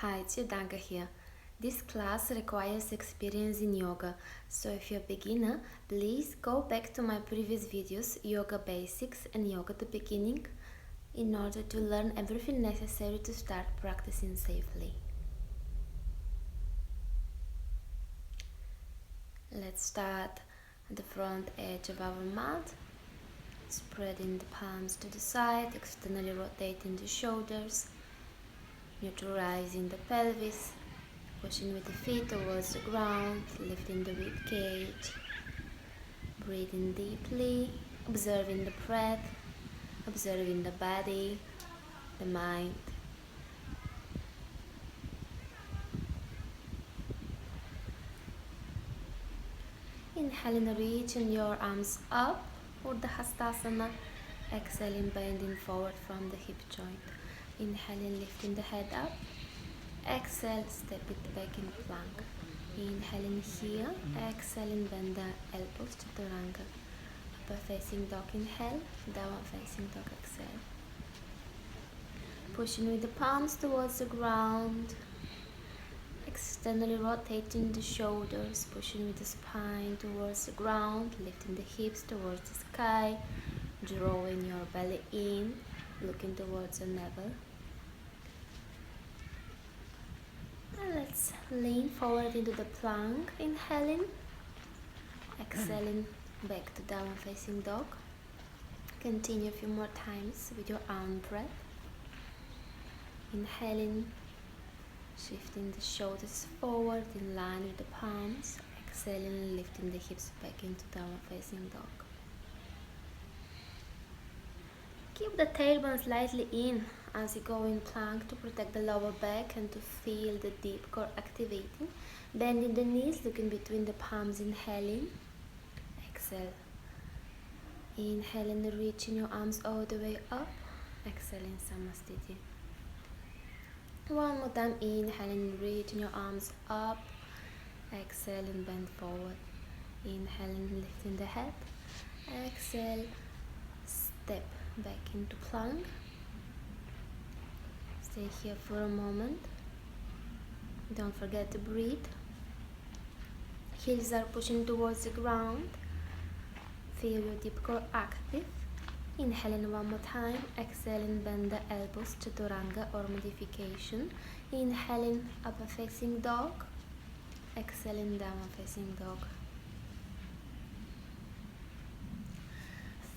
Hi, it's Yordanka here. This class requires experience in yoga, so if you're a beginner, please go back to my previous videos, Yoga Basics and Yoga to Beginning, in order to learn everything necessary to start practicing safely. Let's start at the front edge of our mat, spreading the palms to the side, externally rotating the shoulders, neutralizing the pelvis, pushing with the feet towards the ground, lifting the rib cage, breathing deeply, observing the breath, observing the body, the mind. Inhaling, reaching your arms up, Urdhva Hastasana. Exhaling, bending forward from the hip joint. Inhaling, lifting the head up. Exhale, step it back in plank. Inhaling here, exhaling, bend the elbows, Chaturanga. Upper facing dog, inhale, downward facing dog, exhale. Pushing with the palms towards the ground. Externally rotating the shoulders, pushing with the spine towards the ground, lifting the hips towards the sky, drawing your belly in, looking towards the navel. And let's lean forward into the plank, inhaling, exhaling back to downward facing dog. Continue a few more times with your own breath. Inhaling, shifting the shoulders forward in line with the palms, exhaling and lifting the hips back into downward facing dog. Keep the tailbone slightly in as you go in plank to protect the lower back and to feel the deep core activating. Bending the knees, looking between the palms, inhaling, exhale. Inhaling, reaching your arms all the way up, exhaling, Samastiti. One more time, inhaling, reaching your arms up, exhaling, bend forward. Inhaling, lifting the head, exhale, step back into plank. Stay here for a moment. Don't forget to breathe. Heels are pushing towards the ground. Feel your deep core active. Inhaling one more time, exhaling, bend the elbows, Chaturanga or modification. Inhaling, upper facing dog, exhaling, downward facing dog.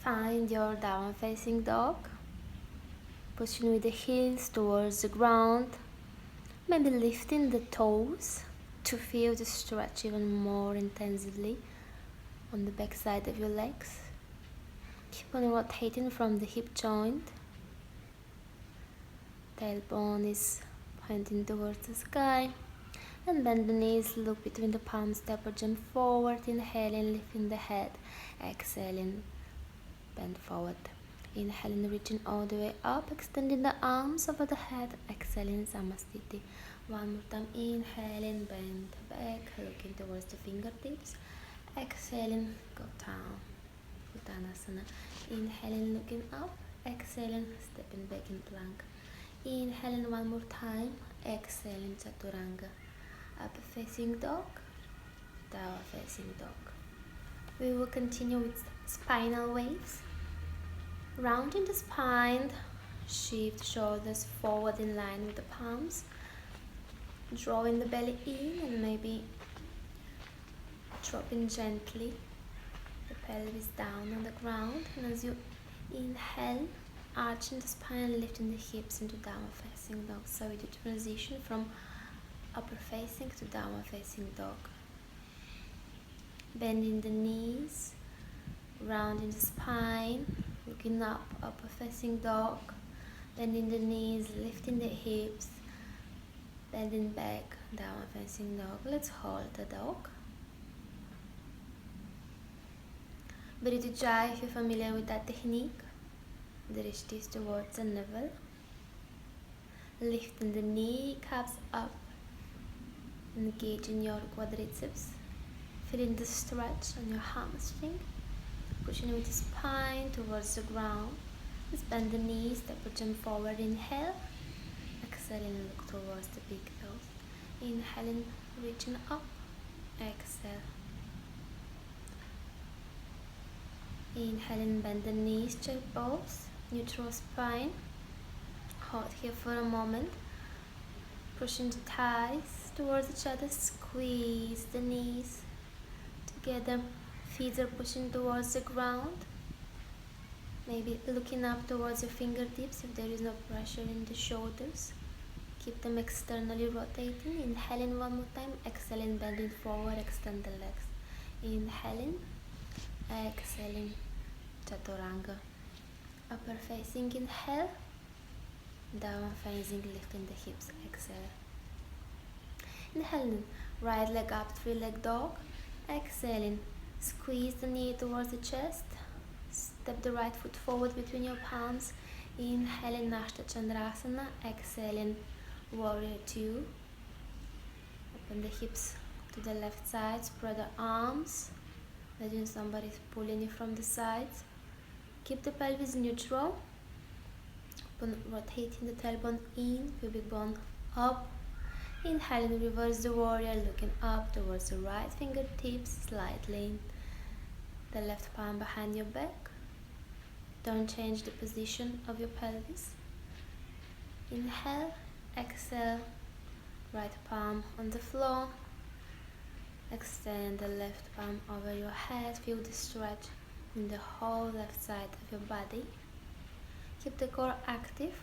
Find your downward facing dog, pushing with the heels towards the ground, maybe lifting the toes to feel the stretch even more intensively on the back side of your legs. Keep on rotating from the hip joint. Tailbone is pointing towards the sky. And bend the knees, look between the palms, step or jump forward. Inhaling, lifting the head. Exhaling, bend forward. Inhaling, reaching all the way up, extending the arms over the head. Exhaling, Samastiti. One more time, inhaling, bend back, looking towards the fingertips. Exhaling, go down. Uttanasana. Inhaling, looking up, exhaling, stepping back in plank. Inhaling one more time, exhaling, Chaturanga. Upper facing dog, downward facing dog. We will continue with spinal waves. Rounding the spine, shift shoulders forward in line with the palms. Drawing the belly in and maybe dropping gently the pelvis down on the ground, and as you inhale, arching the spine and lifting the hips into downward facing dog. So we do transition from upper facing to downward facing dog. Bending the knees, rounding the spine, looking up, upper facing dog. Bending the knees, lifting the hips, bending back, downward facing dog. Let's hold the dog. Breathe Ujjayi if you're familiar with that technique. The wrist is towards the navel. Lifting the kneecaps up, engaging your quadriceps. Feeling the stretch on your hamstring. Pushing with the spine towards the ground. Let's bend the knees, step or jump forward. Inhale. Exhaling, look towards the big toes. Inhaling, reaching up. Exhale. Inhaling, bend the knees, chair pose, neutral spine. Hold here for a moment. Pushing the thighs towards each other, squeeze the knees together. Feet are pushing towards the ground. Maybe looking up towards your fingertips if there is no pressure in the shoulders. Keep them externally rotating. Inhaling one more time. Exhaling, bending forward, extend the legs. Inhaling, exhaling, Chaturanga. Upper facing, inhale. Down facing, lifting the hips, exhale. Inhaling, right leg up, three-leg dog. Exhaling, squeeze the knee towards the chest. Step the right foot forward between your palms. Inhaling, Nashta Chandrasana. Exhaling, Warrior 2. Open the hips to the left side. Spread the arms. Imagine somebody pulling you from the sides. Keep the pelvis neutral. Rotating the tailbone in, pubic bone up. Inhaling, reverse the warrior, looking up towards the right fingertips, slightly. The left palm behind your back. Don't change the position of your pelvis. Inhale, exhale, right palm on the floor. Extend the left palm over your head. Feel the stretch in the whole left side of your body. Keep the core active.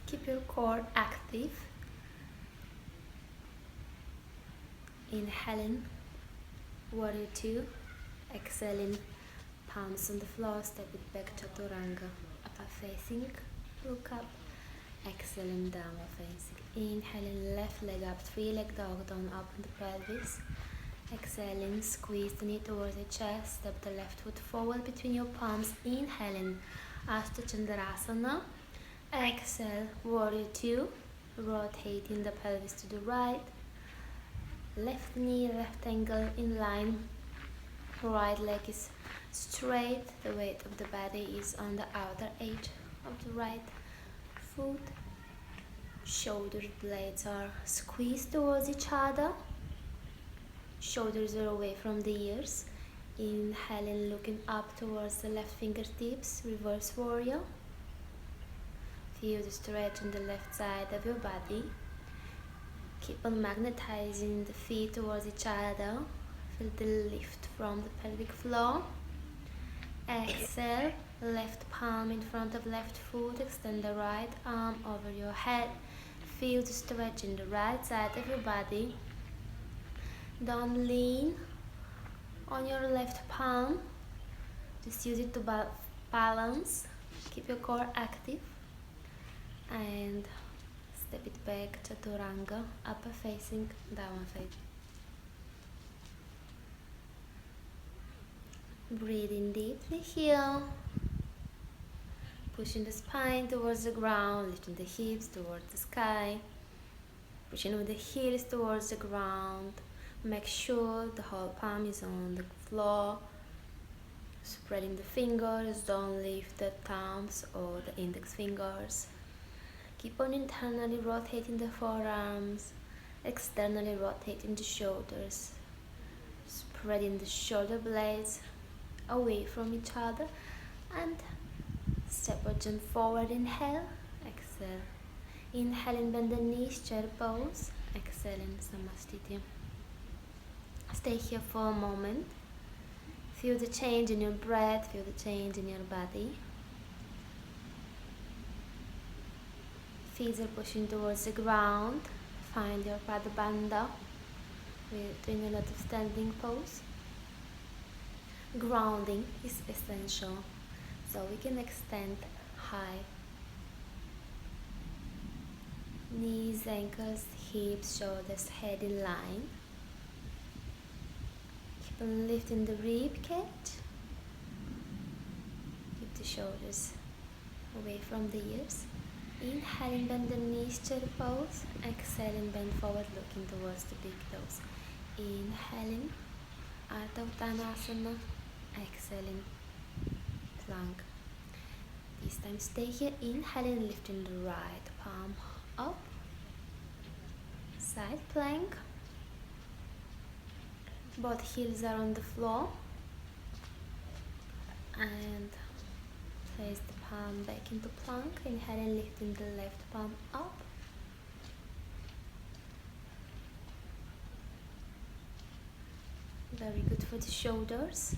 Keep your core active. Inhaling, Warrior 2. Exhaling, palms on the floor, step it back, Chaturanga. Upper facing, look up. Exhaling, downward facing. Inhaling, left leg up, three-leg dog, down, open the pelvis. Exhaling, squeeze the knee towards the chest, step the left foot forward between your palms. Inhaling, Ashta Chandrasana. Exhale, Warrior 2. Rotating the pelvis to the right. Left knee, left ankle in line. Right leg is straight. The weight of the body is on the outer edge of the right foot. Shoulder blades are squeezed towards each other. Shoulders are away from the ears. Inhaling, looking up towards the left fingertips, reverse warrior. Feel the stretch on the left side of your body. Keep on magnetizing the feet towards each other. Feel the lift from the pelvic floor. Exhale, left palm in front of left foot. Extend the right arm over your head. Feel the stretch in the right side of your body. Don't lean on your left palm. Just use it to balance. Keep your core active. And step it back, Chaturanga, upper facing, downward facing. Breathing deeply here. Pushing the spine towards the ground, lifting the hips towards the sky. Pushing with the heels towards the ground. Make sure the whole palm is on the floor. Spreading the fingers, don't lift the thumbs or the index fingers. Keep on internally rotating the forearms, externally rotating the shoulders, spreading the shoulder blades away from each other, and step or jump forward. Inhale, exhale. Inhaling, bend the knees, chair pose. Exhaling, Samastiti. Stay here for a moment. Feel the change in your breath, feel the change in your body. Feet are pushing towards the ground. Find your Padabandha. We're doing a lot of standing pose. Grounding is essential, so we can extend high. Knees, ankles, hips, shoulders, head in line. Keep on lifting the rib cage. Keep the shoulders away from the ears. Inhaling, bend the knees, chair pose. Exhaling, bend forward, looking towards the big toes. Inhaling, Ardha Uttanasana. Exhaling, plank. This time stay here. Inhaling, lifting the right palm up, side plank, both heels are on the floor, and place the palm back into plank. Inhale and lifting the left palm up. Very good for the shoulders.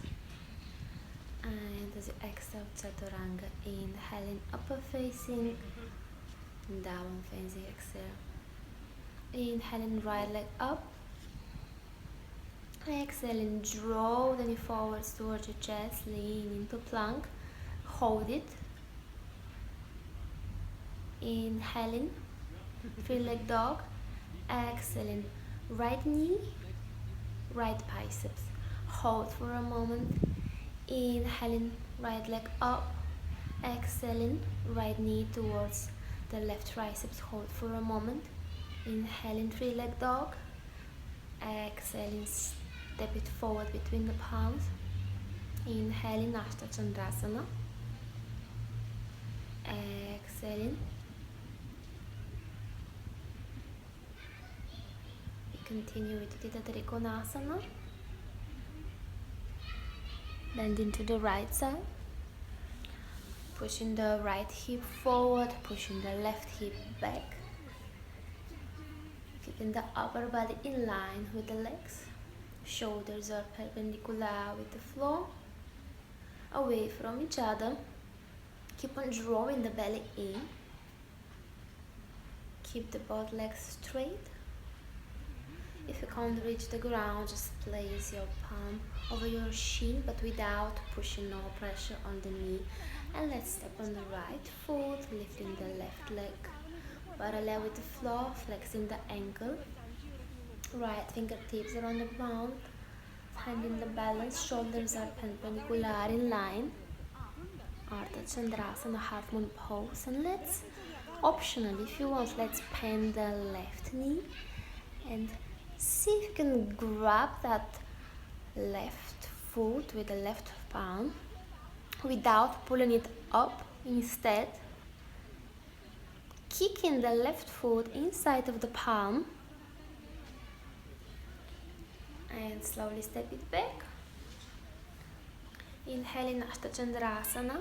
And as you exhale, Chaturanga, inhaling upper facing, down facing, exhale. Inhaling right leg up. Exhaling, draw the knee forwards towards your chest, lean into plank, hold it. Inhaling, free leg dog. Exhaling, right knee, right biceps. Hold for a moment. Inhaling, right leg up. Exhaling, right knee towards the left triceps. Hold for a moment. Inhaling, free leg dog. Exhaling, step it forward between the palms. Inhaling, Ashtanga. Exhaling. We continue with Utthita Trikonasana. Bending to the right side. Pushing the right hip forward, pushing the left hip back. Keeping the upper body in line with the legs. Shoulders are perpendicular with the floor, away from each other. Keep on drawing the belly in. Keep the both legs straight. If you can't reach the ground, just place your palm over your shin, but without pushing or pressure on the knee. And let's step on the right foot, lifting the left leg parallel with the floor, flexing the ankle. Right fingertips are on the ground, finding the balance. Shoulders are perpendicular in line. Ardha Chandrasana, half moon pose. And let's, optionally, if you want, let's bend the left knee and see if you can grab that left foot with the left palm without pulling it up. Instead, kicking the left foot inside of the palm and slowly step it back. Inhaling Ashtanga Chandrasana.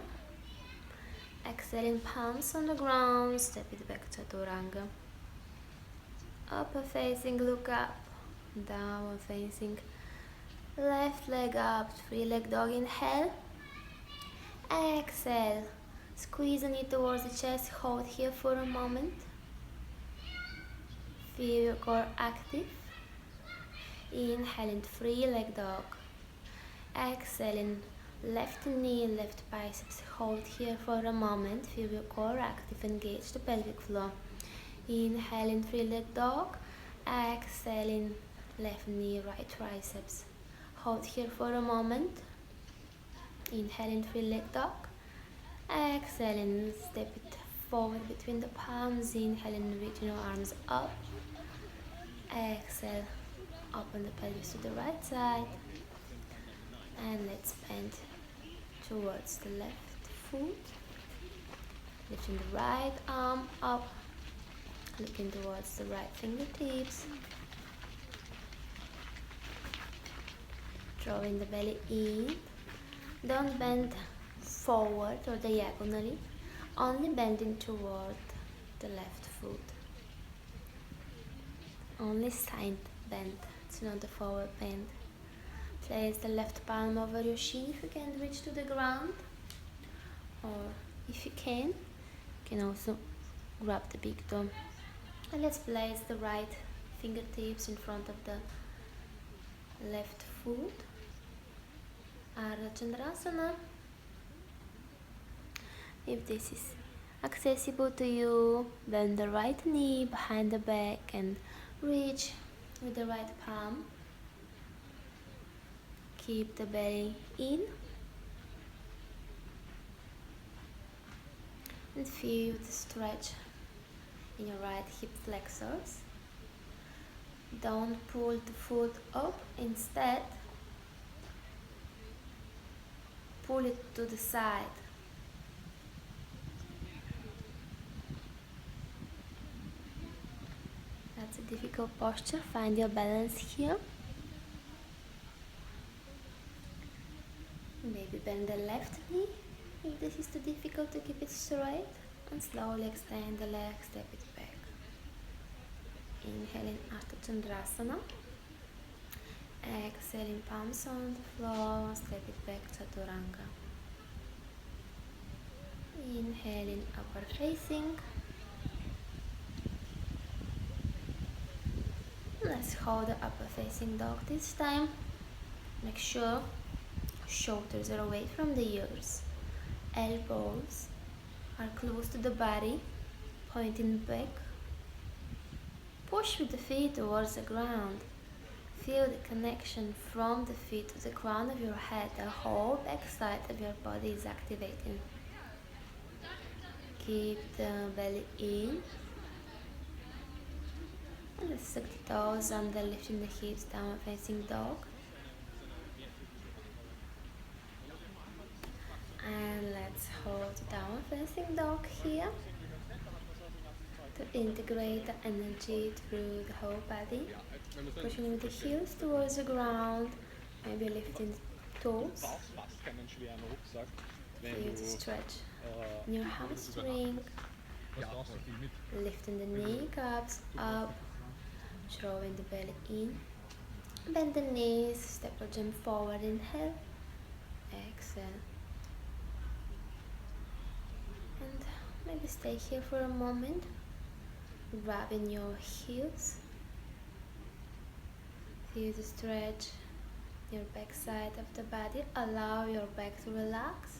Exhaling, palms on the ground, step it back, Chaturanga. Upper facing, look up. Downward facing, left leg up, free leg dog. Inhale. Exhale. Squeeze the knee towards the chest. Hold here for a moment. Feel your core active. Inhaling, free leg dog. Exhaling, left knee, left biceps. Hold here for a moment. Feel your core active. Engage the pelvic floor. Inhaling, free leg dog. Exhaling, left knee, right triceps. Hold here for a moment. Inhaling, free leg dog. Exhaling, step it forward between the palms. Inhaling, reaching your arms up. Exhale, open the pelvis to the right side. And let's bend towards the left foot. Lifting the right arm up. Looking towards the right fingertips. Drawing the belly in. Don't bend forward or diagonally, only bending toward the left foot. Only side bend, it's not the forward bend. Place the left palm over your shin if you can't reach to the ground, or if you can also grab the big toe. And let's place the right fingertips in front of the left foot. Ardha Chandrasana. If this is accessible to you, bend the right knee behind the back and reach with the right palm. Keep the belly in and feel the stretch in your right hip flexors. Don't pull the foot up, instead pull it to the side. It's a difficult posture. Find your balance here. Maybe bend the left knee if this is too difficult to keep it straight, and slowly extend the leg, step it back. Inhaling Ashtanga. Exhaling palms on the floor, step it back, Chaturanga. Inhaling upward facing. Let's hold the upward facing dog this time. Make sure shoulders are away from the ears. Elbows are close to the body, pointing back. Push with the feet towards the ground. Feel the connection from the feet to the crown of your head. The whole back side of your body is activating. Keep the belly in. And let's suck the toes under, lifting the hips, downward facing dog. And let's hold downward facing dog here to integrate the energy through the whole body. Pushing with the heels towards the ground, maybe lifting the toes. Feel to stretch in your hamstring, lifting the kneecaps up, drawing the belly in. Bend the knees, step or jump forward, inhale, exhale. And maybe stay here for a moment, rubbing your heels. Feel the stretch your back side of the body. Allow your back to relax.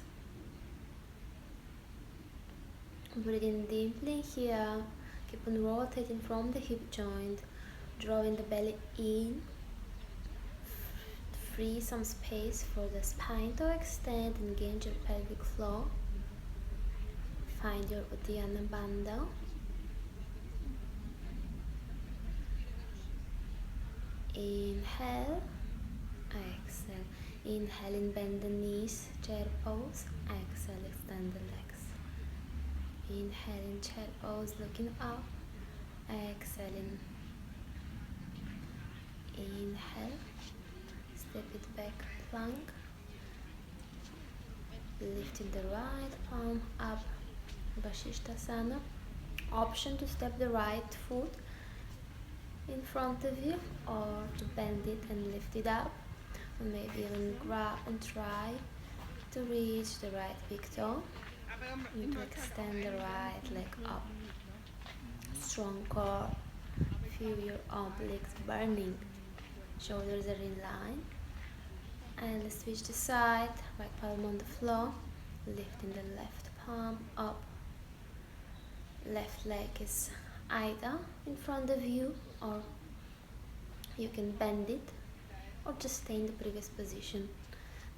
Breathing deeply here. Keep on rotating from the hip joint, drawing the belly in. Free some space for the spine to extend, engage your pelvic floor. Find your Uddiyana Bandha. Inhale, exhale. Inhaling, bend the knees, chair pose. Exhale, extend the legs. Inhaling, chair pose, looking up. Exhaling. Inhale, step it back, plank. Lifting the right palm up, Vasishthasana. Option to step the right foot in front of you, or to bend it and lift it up, and maybe even grab and try to reach the right big toe. You need to extend the right leg up. Strong core. Feel your obliques burning. Shoulders are in line. And let's switch the side. Right palm on the floor. Lifting the left palm up. Left leg is either in front of you, or you can bend it, or just stay in the previous position.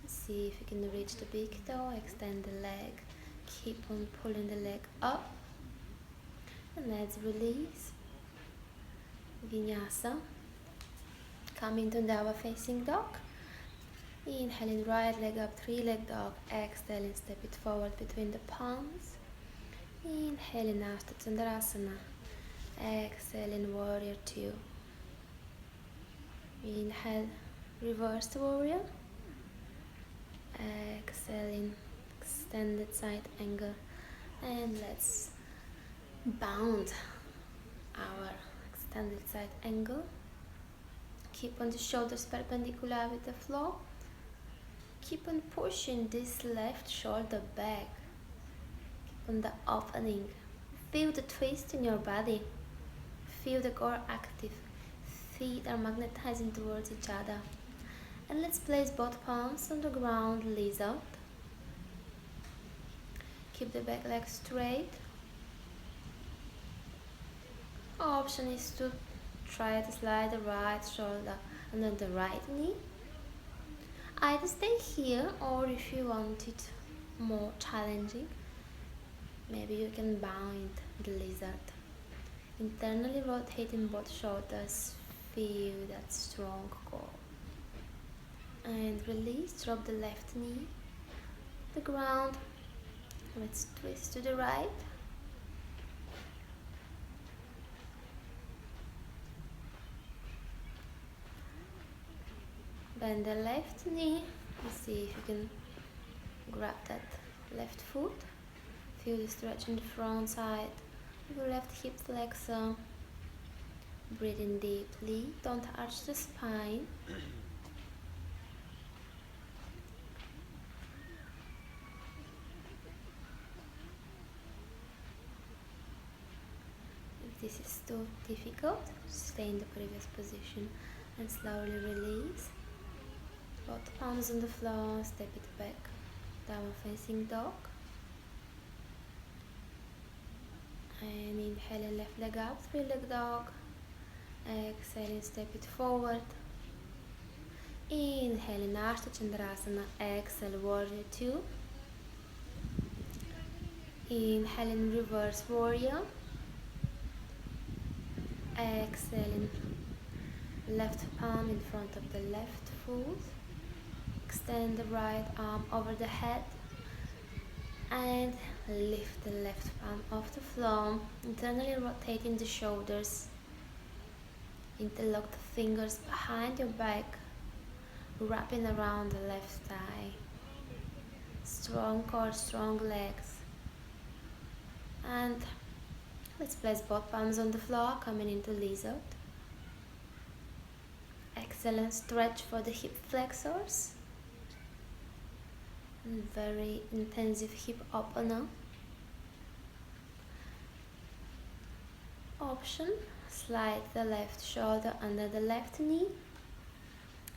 Let's see if you can reach the big toe. Extend the leg. Keep on pulling the leg up. And let's release. Vinyasa. Coming to downward facing dog. Inhaling, right leg up, three-leg dog. Exhaling, step it forward between the palms. Inhaling, Ashtanga. Exhaling, warrior two. Inhale, reversed warrior. Exhaling, extended side angle. And let's bound our extended side angle. Keep on the shoulders perpendicular with the floor. Keep on pushing this left shoulder back. Keep on the opening. Feel the twist in your body. Feel the core active. Feet are magnetizing towards each other. And let's place both palms on the ground, lizard. Keep the back leg straight. Option is to try to slide the right shoulder under the right knee. Either stay here, or if you want it more challenging, maybe you can bind the lizard. Internally rotating both shoulders. Feel that strong core. And release, drop the left knee, the ground. Let's twist to the right. bend the left knee. See if you can grab that left foot. Feel the stretch in the front side of your left hip flexor. Breathe in deeply. Don't arch the spine. If this is too difficult, stay in the previous position and slowly release. Both palms on the floor, step it back. Downward facing dog. And inhaling, left leg up, three-leg dog. Exhaling, step it forward. Inhaling, Ashtanga Chandrasana. Exhale, Warrior 2. Inhaling, Reverse Warrior. Exhaling, left palm in front of the left foot. Extend the right arm over the head and lift the left palm off the floor, internally rotating the shoulders. Interlock the fingers behind your back, wrapping around the left thigh. Strong core, strong legs. And let's place both palms on the floor, coming into lizard. Excellent stretch for the hip flexors. Very intensive hip opener. Option, slide the left shoulder under the left knee.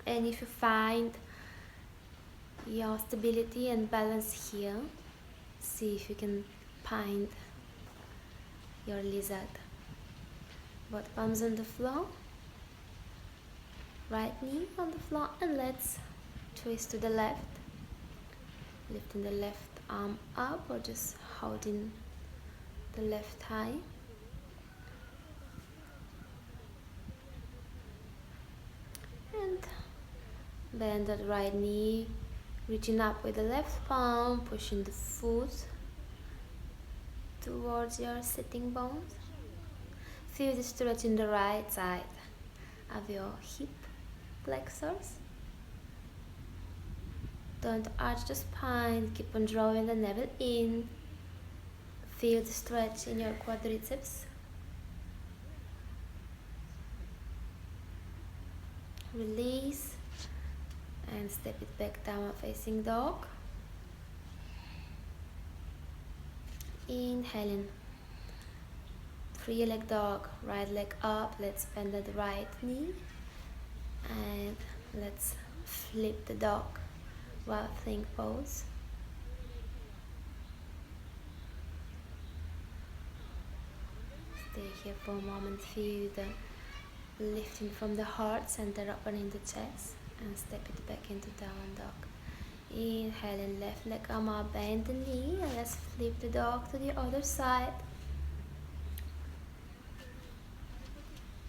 And if you find your stability and balance here, see if you can find your lizard. Both palms on the floor. Right knee on the floor, and let's twist to the left. Lifting the left arm up or just holding the left thigh. And bend the right knee, reaching up with the left palm, pushing the foot towards your sitting bones. Feel the stretch in the right side of your hip flexors. Don't arch the spine, keep on drawing the navel in. Feel the stretch in your quadriceps. Release and step it back, downward facing dog. Inhaling, three-leg dog, right leg up. Let's bend the right knee and let's flip the dog. Wild thing pose. Stay here for a moment. Feel the lifting from the heart, center opening the chest, and step it back into down dog. Inhaling, left leg arm up, bend the knee, and let's flip the dog to the other side.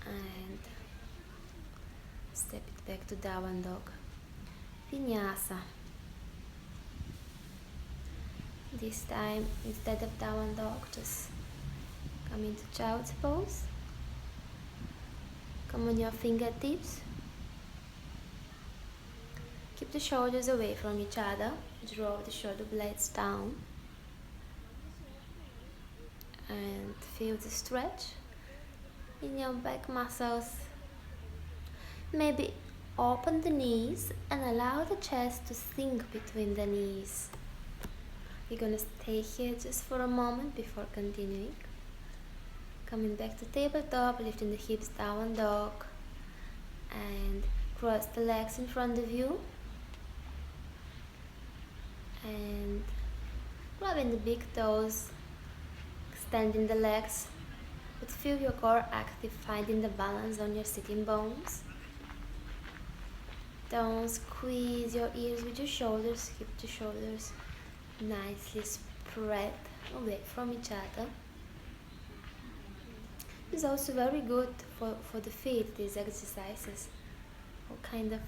And step it back to down dog. Vinyasa. This time, instead of down dog, just come into child's pose. Come on your fingertips. Keep the shoulders away from each other. Draw the shoulder blades down. And feel the stretch in your back muscles. Maybe open the knees and allow the chest to sink between the knees. We're gonna stay here just for a moment before continuing. Coming back to tabletop, lifting the hips, down dog, and cross the legs in front of you, and grabbing the big toes, extending the legs, but feel your core active, finding the balance on your sitting bones. Don't squeeze your ears with your shoulders, keep the shoulders nicely spread away from each other. It's also very good for the feet, these exercises. All kind of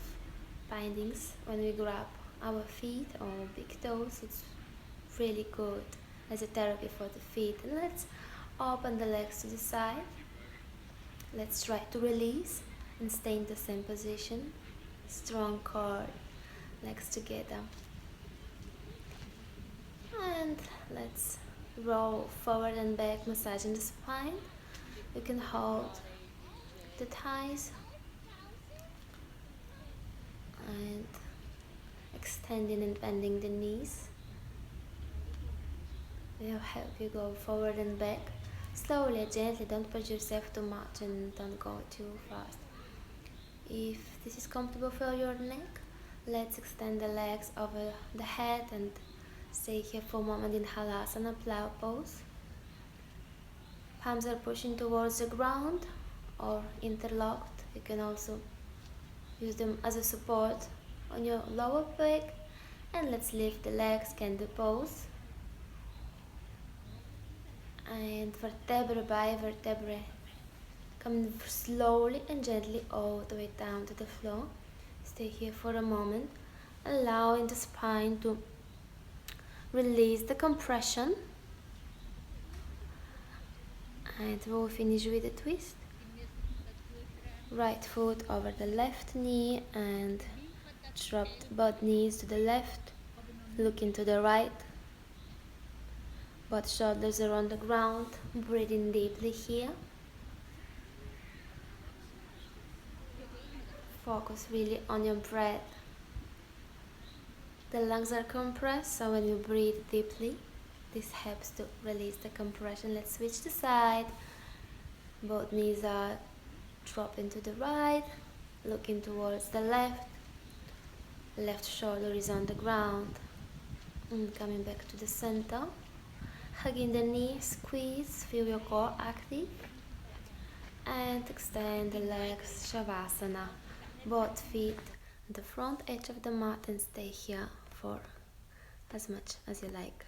bindings when we grab our feet or big toes, it's really good as a therapy for the feet. And let's open the legs to the side. Let's try to release and stay in the same position. strong core, legs together. And let's roll forward and back, massaging the spine. You can hold the thighs and extending and bending the knees. They'll help you go forward and back slowly, gently. Don't push yourself too much and don't go too fast. If this is comfortable for your neck, let's extend the legs over the head and stay here for a moment in Halasana, plow pose. Palms are pushing towards the ground or interlocked. You can also use them as a support on your lower back. And let's lift the legs, candle pose. And vertebra by vertebra, coming slowly and gently all the way down to the floor. Stay here for a moment, allowing the spine to release the compression. And we'll finish with a twist. Right foot over the left knee and drop both knees to the left. Looking to the right. Both shoulders are on the ground. Breathing deeply here. Focus really on your breath. The lungs are compressed, so when you breathe deeply, this helps to release the compression. Let's switch the side. Both knees are dropping to the right, looking towards the left. Left shoulder is on the ground. And coming back to the center. Hugging the knee, squeeze, feel your core active. And extend the legs, Shavasana. Both feet on the front edge of the mat and stay here for as much as you like.